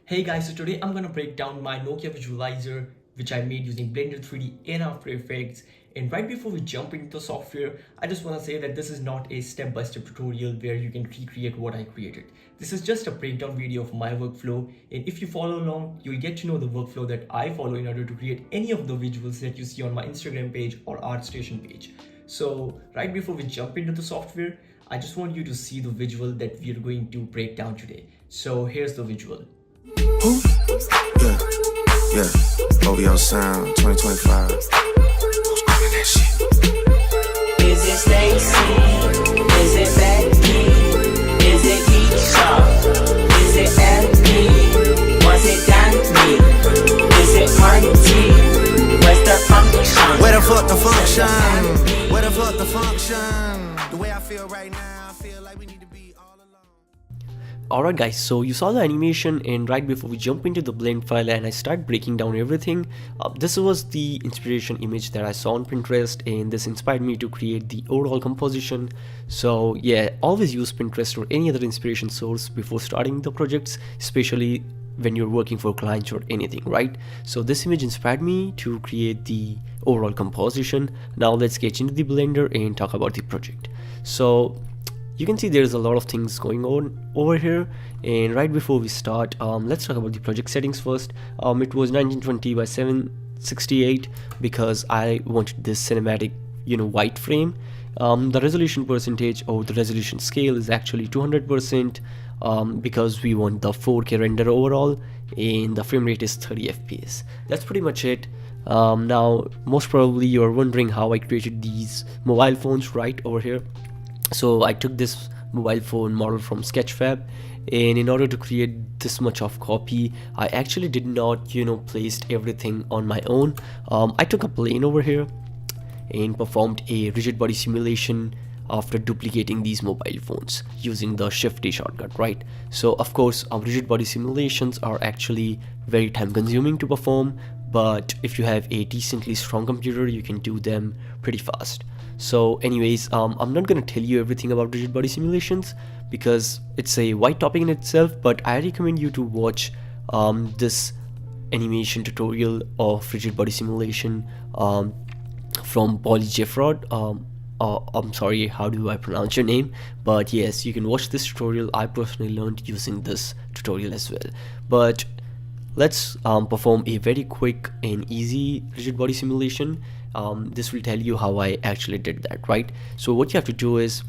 Hey guys, so today I'm gonna break down my Nokia visualizer which I made using Blender 3D and After Effects. And right before we jump into the software, I just wanna say that this is not a step-by-step tutorial where you can recreate what I created. This is just a breakdown video of my workflow, and if you follow along, you'll get to know the workflow that I follow in order to create any of the visuals that you see on my Instagram page or ArtStation page. So right before we jump into the software, I just want you to see the visual that we're going to break down today. So here's the visual. Who? Yeah. OVO Sound 2025. Who's running that shit? Is it Stacy? Is it Becky? Is it Keisha? Is it Emily? Was it Danny? Is it Monty? Where's the function? Where the fuck the function? Where the fuck the function? The way I feel right now, I feel like we need to be all alone. Alright guys, so you saw the animation, and right before we jump into the blend file and I start breaking down everything, this was the inspiration image that I saw on Pinterest, and this inspired me to create the overall composition. So yeah, always use Pinterest or any other inspiration source before starting the projects, especially when you're working for clients or anything, right? So this image inspired me to create the overall composition. Now let's get into the Blender and talk about the project. So you can see there's a lot of things going on over here, and right before we start, let's talk about the project settings first. It was 1920 by 768 because I wanted this cinematic, white frame. The resolution percentage or the resolution scale is actually 200% because we want the 4K render overall, and the frame rate is 30 FPS. That's pretty much it. Now, most probably you're wondering how I created these mobile phones right over here. So I took this mobile phone model from Sketchfab, and in order to create this much of copy, I actually did not placed everything on my own. I took a plane over here and performed a rigid body simulation after duplicating these mobile phones using the Shift D shortcut, right? So of course our rigid body simulations are actually very time consuming to perform, but if you have a decently strong computer, you can do them pretty fast. So anyways, I'm not gonna tell you everything about rigid body simulations because it's a wide topic in itself, but I recommend you to watch this animation tutorial of rigid body simulation from Polly Jeffrod. I'm sorry, how do I pronounce your name? But yes, you can watch this tutorial. I personally learned using this tutorial as well. But let's perform a very quick and easy rigid body simulation. This will tell you how I actually did that, right? So what you have to do is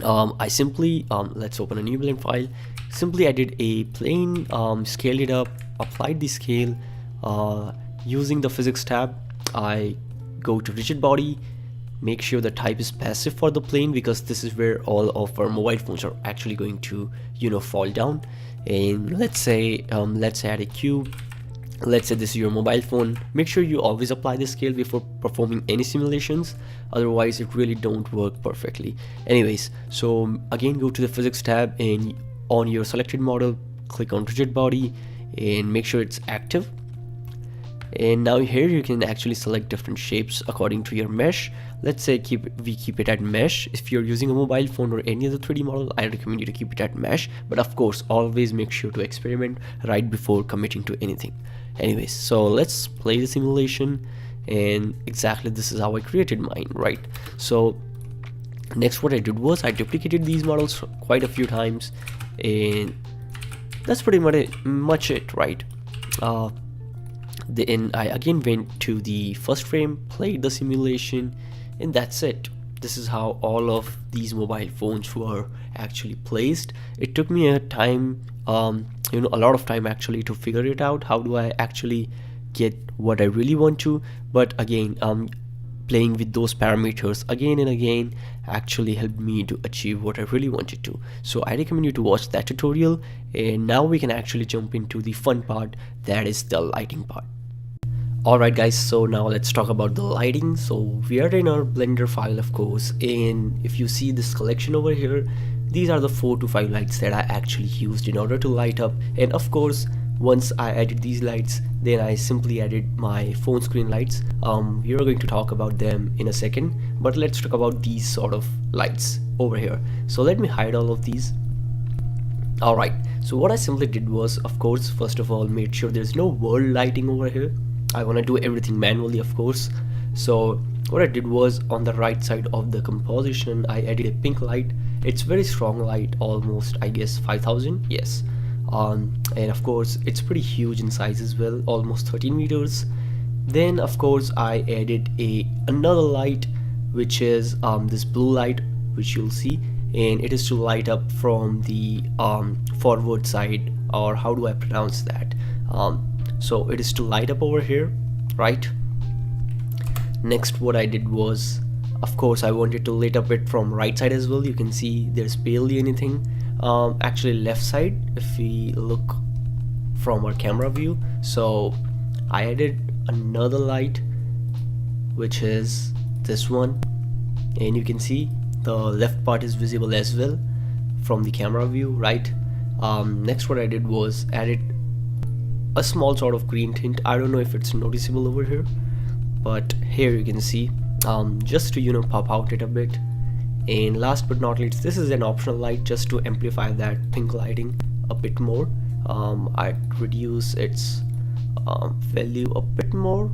I simply let's open a new blend file. Simply I did a plane, scaled it up, applied the scale using the physics tab. I go to rigid body, make sure the type is passive for the plane because this is where all of our mobile phones are actually going to fall down. And let's say let's add a cube. Let's say this is your mobile phone. Make sure you always apply the scale before performing any simulations, otherwise it really don't work perfectly. Anyways, so again go to the physics tab, and on your selected model click on rigid body and make sure it's active. And now here you can actually select different shapes according to your mesh. Let's say we keep it at mesh. If you're using a mobile phone or any other 3D model, I recommend you to keep it at mesh, but of course always make sure to experiment right before committing to anything. Anyways, so let's play the simulation, and exactly this is how I created mine, right? So next what I did was I duplicated these models quite a few times, and that's pretty much it, right? Then I again went to the first frame, played the simulation, and that's it. This is how all of these mobile phones were actually placed. It took me a lot of time actually to figure it out. How do I actually get what I really want to? But again, playing with those parameters again and again actually helped me to achieve what I really wanted to. So I recommend you to watch that tutorial, and now we can actually jump into the fun part, that is the lighting part. Alright guys, so now let's talk about the lighting. So we are in our Blender file, of course, and if you see this collection over here, these are the 4 to 5 lights that I actually used in order to light up. And of course, once I added these lights, then I simply added my phone screen lights. We are going to talk about them in a second, but let's talk about these sort of lights over here. So let me hide all of these. Alright, So what I simply did was, of course, first of all, made sure there's no world lighting over here. I want to do everything manually, of course. So what I did was, on the right side of the composition, I added a pink light. It's very strong light, almost, I guess, 5000, yes. And of course it's pretty huge in size as well, almost 13 meters. Then of course I added another light, which is this blue light, which you'll see, and it is to light up from the forward side, or how do I pronounce that? So it is to light up over here, right? Next, what I did was, of course, I wanted to light up it from right side as well. You can see there's barely anything. Actually left side, if we look from our camera view. So I added another light, which is this one, and you can see the left part is visible as well from the camera view, right? Next, what I did was added a small sort of green tint. I don't know if it's noticeable over here, but here you can see, just to pop out it a bit. And last but not least, this is an optional light just to amplify that pink lighting a bit more. I'd reduce its value a bit more.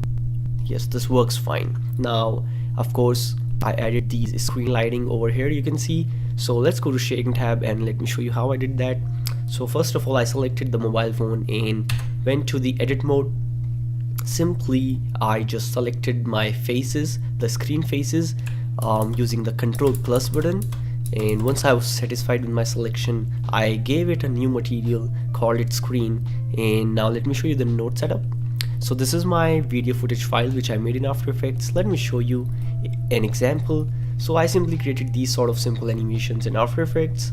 Yes, this works fine. Now of course I added these screen lighting over here, you can see. So let's go to shading tab and let me show you how I did that. So first of all, I selected the mobile phone and went to the edit mode. Simply I just selected my faces, the screen faces, using the Ctrl+ button, and once I was satisfied with my selection, I gave it a new material, called it screen. And now let me show you the node setup. So this is my video footage file which I made in After Effects. Let me show you an example. So I simply created these sort of simple animations in After Effects,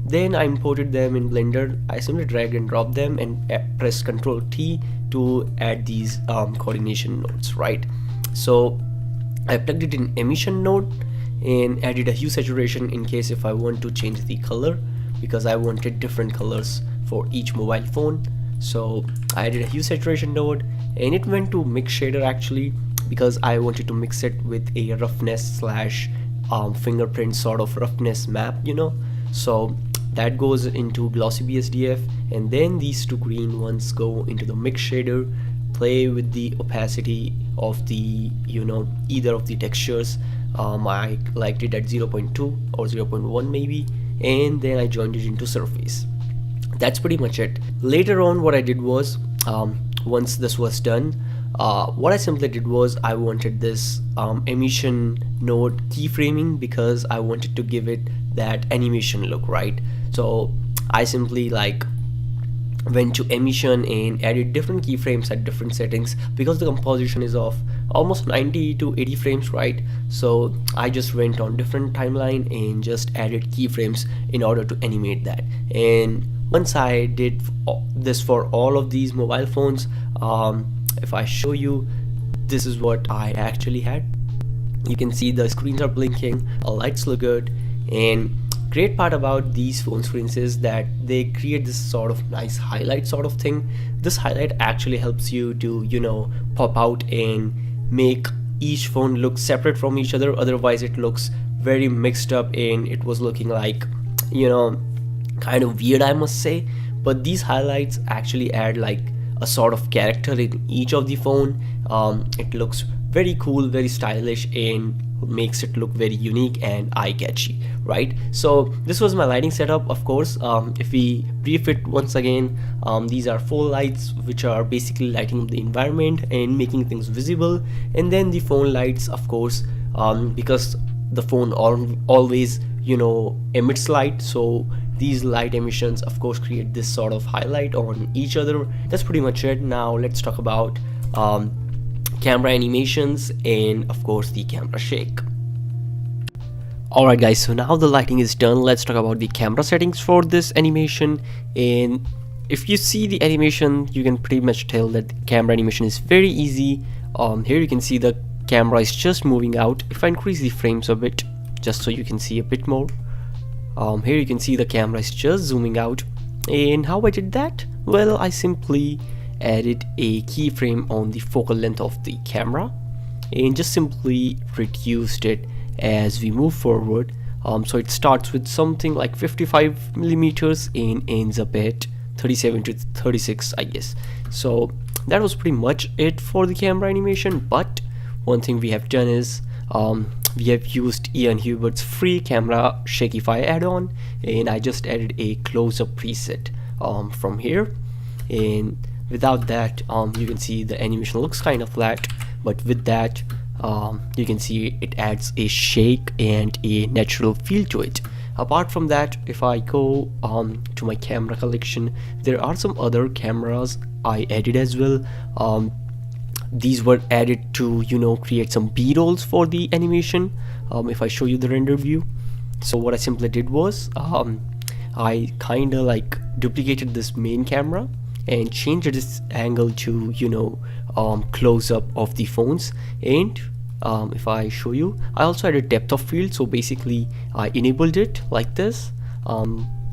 then I imported them in Blender. I simply dragged and dropped them and pressed Ctrl+T to add these coordination nodes, right? So I plugged it in emission node and added a hue saturation in case if I want to change the color, because I wanted different colors for each mobile phone. So I added a hue saturation node and it went to mix shader actually, because I wanted to mix it with a roughness slash fingerprint sort of roughness map, so that goes into glossy BSDF, and then these two green ones go into the mix shader, play with the opacity of the either of the textures. I liked it at 0.2 or 0.1 maybe, and then I joined it into surface. That's pretty much it. Later on, what I did was, once this was done, what I simply did was I wanted this emission node keyframing, because I wanted to give it that animation look, right? So I simply went to emission and added different keyframes at different settings, because the composition is of almost 90 to 80 frames, right? So I just went on different timeline and just added keyframes in order to animate that. And once I did this for all of these mobile phones, if I show you, this is what I actually had. You can see the screens are blinking, lights look good, and great part about these phone screens is that they create this sort of nice highlight sort of thing. This highlight actually helps you to pop out and make each phone look separate from each other. Otherwise it looks very mixed up and it was looking like kind of weird, I must say. But these highlights actually add a sort of character in each of the phone. It looks very cool, very stylish, and makes it look very unique and eye-catchy, right? So this was my lighting setup. Of course, if we brief it once again, these are 4 lights which are basically lighting up the environment and making things visible, and then the phone lights, of course, because the phone always emits light, so these light emissions of course create this sort of highlight on each other. That's pretty much it. Now let's talk about camera animations and of course the camera shake. Alright guys, so now the lighting is done, let's talk about the camera settings for this animation. And if you see the animation, you can pretty much tell that the camera animation is very easy. Here you can see the camera is just moving out. If I increase the frames a bit just so you can see a bit more, here you can see the camera is just zooming out. And how I did that? Well, I simply added a keyframe on the focal length of the camera and just simply reduced it as we move forward. So it starts with something like 55 millimeters and ends up at 37 to 36, I guess. So that was pretty much it for the camera animation. But one thing we have done is we have used Ian Hubert's free camera Shakify add-on, and I just added a close-up preset from here. And without that, you can see the animation looks kind of flat, but with that, you can see it adds a shake and a natural feel to it. Apart from that, if I go to my camera collection, there are some other cameras I added as well. These were added to, you know, create some b-rolls for the animation. If I show you the render view, so what I simply did was I kind of like duplicated this main camera and changed its angle to, you know, close up of the phones. And if I show you, I also added depth of field. So basically I enabled it like this,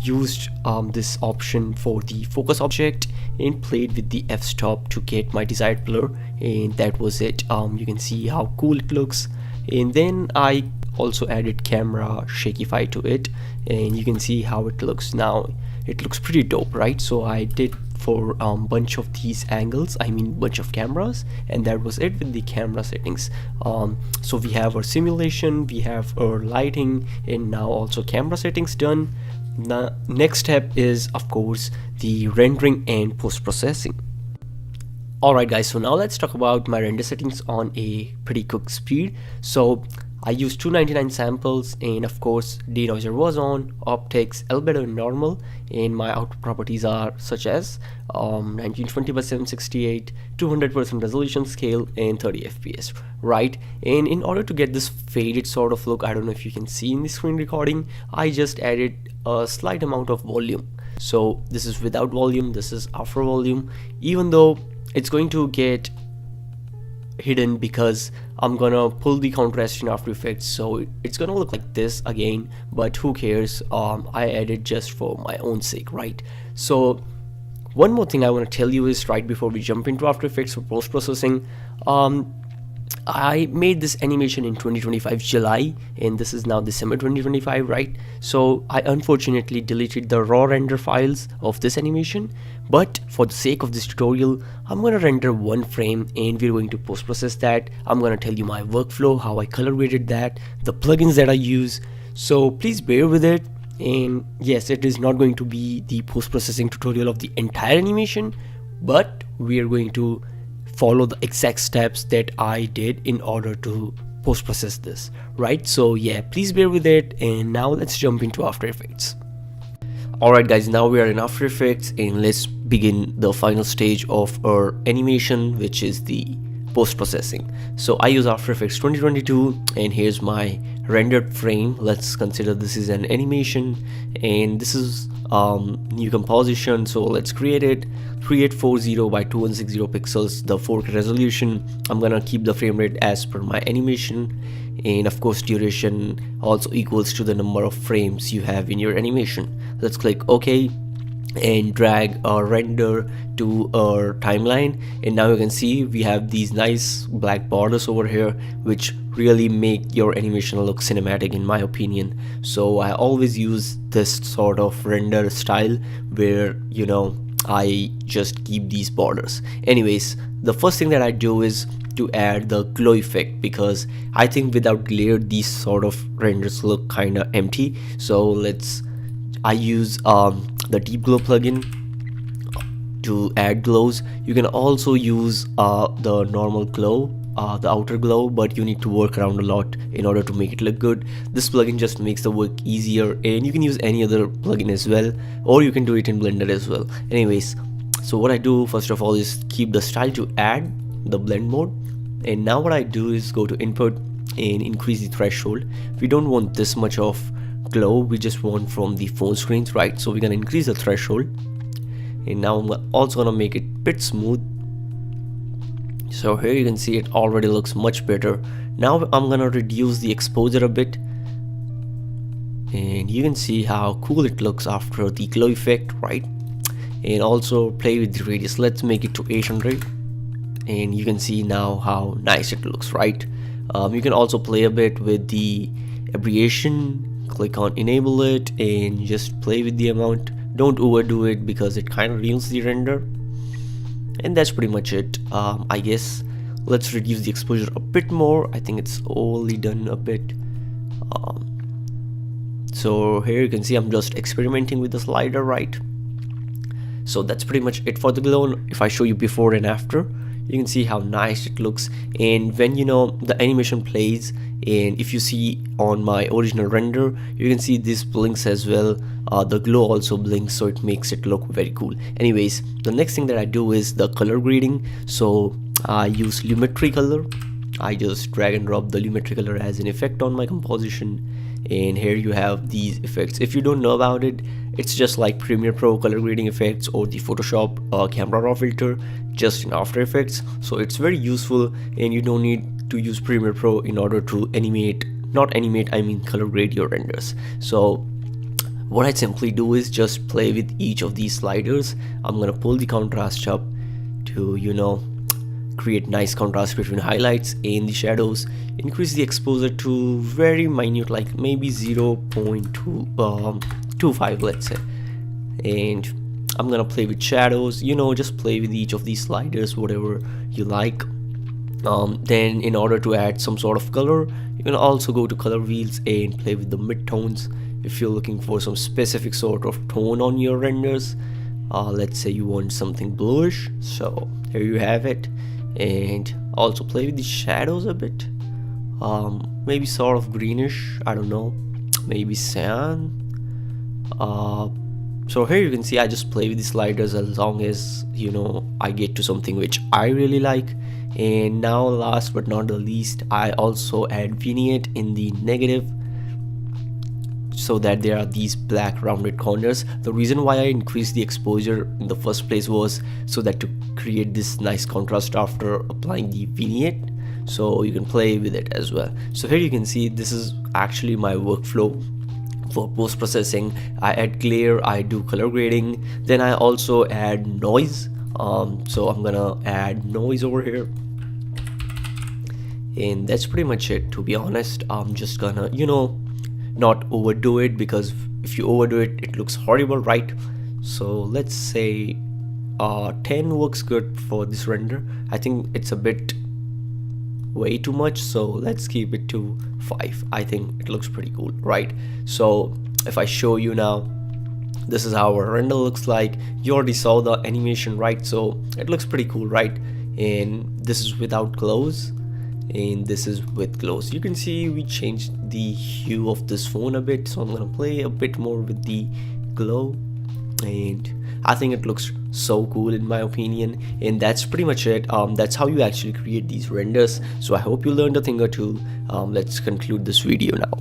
used this option for the focus object, and played with the f-stop to get my desired blur, and that was it. You can see how cool it looks. And then I also added camera Shakify to it, and you can see how it looks now. It looks pretty dope, right? So I did for bunch of these angles, I mean bunch of cameras, and that was it with the camera settings. So we have our simulation, we have our lighting, and now also camera settings done. The next step is, of course, the rendering and post-processing. Alright guys, so now let's talk about my render settings on a pretty quick speed. So I used 299 samples, and of course denoiser was on, optics, albedo and normal, and my output properties are such as 1920 by 768, 200% resolution scale, and 30 fps, right? And in order to get this faded sort of look, I don't know if you can see in the screen recording, I just added a slight amount of volume. So this is without volume, this is after volume, even though it's going to get hidden because I'm gonna pull the contrast in After Effects, so it's gonna look like this again, but who cares. I added just for my own sake, right? So one more thing I want to tell you is, right before we jump into After Effects for post-processing, I made this animation in 2025 July, and this is now December 2025, right? So I unfortunately deleted the raw render files of this animation, but for the sake of this tutorial, I'm gonna render one frame and we're going to post-process that. I'm gonna tell you my workflow, how I color graded that, the plugins that I use, so please bear with it. And yes, it is not going to be the post-processing tutorial of the entire animation, but we are going to follow the exact steps that I did in order to post-process this, right? So yeah, please bear with it, and now let's jump into After Effects. Alright guys, now we are in After Effects, and let's begin the final stage of our animation, which is the post-processing. So I use After Effects 2022, and here's my rendered frame. Let's consider this is an animation, and this is new composition, so let's create it. 3840 by 2160 pixels, the 4K resolution. I'm gonna keep the frame rate as per my animation, and of course duration also equals to the number of frames you have in your animation. Let's click OK and drag our render to our timeline, and now you can see we have these nice black borders over here, which really make your animation look cinematic in my opinion. So I always use this sort of render style where, you know, I just keep these borders. Anyways, the first thing that I do is to add the glow effect, because I think without glare these sort of renders look kind of empty. So I use the deep glow plugin to add glows. You can also use the normal glow, the outer glow, but you need to work around a lot in order to make it look good. This plugin just makes the work easier, and you can use any other plugin as well, or you can do it in Blender as well. Anyways, so what I do first of all is keep the style to add the blend mode, and now what I do is go to input and increase the threshold. We don't want this much of glow, we just want from the phone screens, right? So we're gonna increase the threshold, and now I'm also gonna make it a bit smooth. So here you can see it already looks much better. Now I'm gonna reduce the exposure a bit, and you can see how cool it looks after the glow effect, right? And also play with the radius. Let's make it to 800, and you can see now how nice it looks, right? You can also play a bit with the aberration, click on enable it and just play with the amount. Don't overdo it because it kind of ruins the render. And that's pretty much it. I guess let's reduce the exposure a bit more. I think it's only done a bit. So here you can see I'm just experimenting with the slider, right? So that's pretty much it for the glow. If I show you before and after, you can see how nice it looks. And when the animation plays, and if you see on my original render, you can see this blinks as well. The glow also blinks, so it makes it look very cool. Anyways, the next thing that I do is the color grading. So I use Lumetri color. I just drag and drop the Lumetri color as an effect on my composition, and here you have these effects. If you don't know about it, it's just like Premiere Pro color grading effects or the Photoshop camera raw filter just in After Effects. So it's very useful, and you don't need to use Premiere Pro in order to color grade your renders. So what I simply do is just play with each of these sliders. I'm gonna pull the contrast up to create nice contrast between highlights and the shadows. Increase the exposure to very minute, like maybe 0.25, let's say. And I'm gonna play with shadows. Just play with each of these sliders, whatever you like. Then in order to add some sort of color, you can also go to color wheels and play with the mid-tones if you're looking for some specific sort of tone on your renders. Let's say you want something bluish, so here you have it. And also play with the shadows a bit, maybe sort of greenish, I don't know, maybe cyan. So here you can see I just play with the sliders as long as I get to something which I really like. And now last but not the least, I also add vignette in the negative, so that there are these black rounded corners. The reason why I increased the exposure in the first place was so that to create this nice contrast after applying the vignette, so you can play with it as well. So here you can see this is actually my workflow for post-processing. I add glare, I do color grading, then I also add noise. So I'm gonna add noise over here, and that's pretty much it. To be honest, I'm just gonna not overdo it, because if you overdo it, it looks horrible, right? So let's say 10 works good for this render. I think it's a bit way too much, so let's keep it to 5. I think it looks pretty cool, right? So if I show you now, this is how our render looks like. You already saw the animation, right? So it looks pretty cool, right? And this is without glows, and this is with glows. You can see we changed the hue of this phone a bit, so I'm gonna play a bit more with the glow, and I think it looks so cool in my opinion. And that's pretty much it. That's how you actually create these renders. So I hope you learned a thing or two. Let's conclude this video now.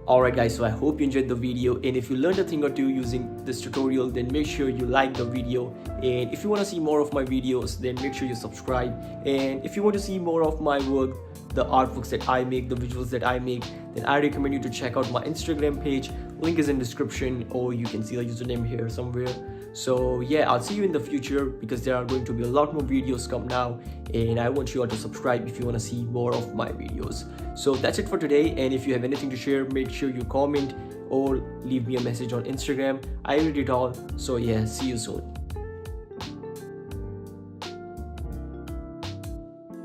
Alright guys, so I hope you enjoyed the video, and if you learned a thing or two using this tutorial, then make sure you like the video. And if you want to see more of my videos, then make sure you subscribe. And if you want to see more of my work, the artworks that I make, the visuals that I make, then I recommend you to check out my Instagram page. Link is in description, or you can see the username here somewhere. So yeah, I'll see you in the future, because there are going to be a lot more videos come now, and I want you all to subscribe if you want to see more of my videos. So that's it for today, and if you have anything to share, make sure you comment or leave me a message on Instagram. I read it all. So yeah, see you soon.